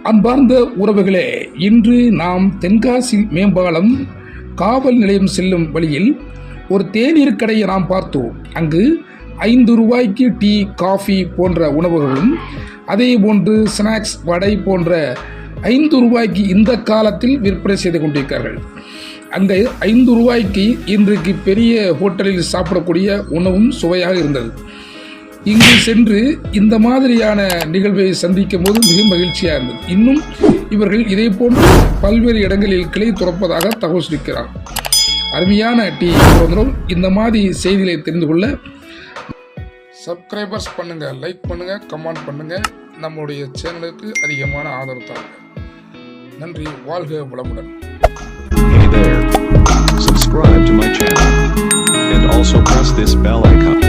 அன்பார்ந்த உறவுகளே, இன்று நாம் தென்காசி மேம்பாலம் காவல் நிலையம் செல்லும் வழியில் ஒரு தேநீர் கடையை நாம் பார்த்தோம். அங்கு 5 ரூபாய்க்கு டீ, காஃபி போன்ற உணவுகளும், அதே போன்று ஸ்நாக்ஸ், வடை போன்ற 5 ரூபாய்க்கு இந்த காலத்தில் விற்பனை செய்து கொண்டிருக்கிறார்கள். அங்கே 5 ரூபாய்க்கு இன்றைக்கு பெரிய ஹோட்டலில் சாப்பிடக்கூடிய உணவும் சுவையாக இருந்தது. இங்கு சென்று இந்த மாதிரியான நிகழ்வை சந்திக்கும் போது மிக மகிழ்ச்சியாக இருந்தது. இன்னும் இவர்கள் இதே போன்று பல்வேறு இடங்களில் கிளை துறப்பதாக தகவல் சொல்லிக்கிறார். அருமையான டீ போன்றோம். இந்த மாதிரி செய்திகளை தெரிந்து கொள்ள சப்ஸ்கிரைபர்ஸ் பண்ணுங்க, லைக் பண்ணுங்க, கமெண்ட் பண்ணுங்க. நம்முடைய சேனலுக்கு அதிகமான ஆதரவு தாருங்க. நன்றி. வாழ்க வளமுடன். Hey there. Subscribe to my channel and also press this bell icon.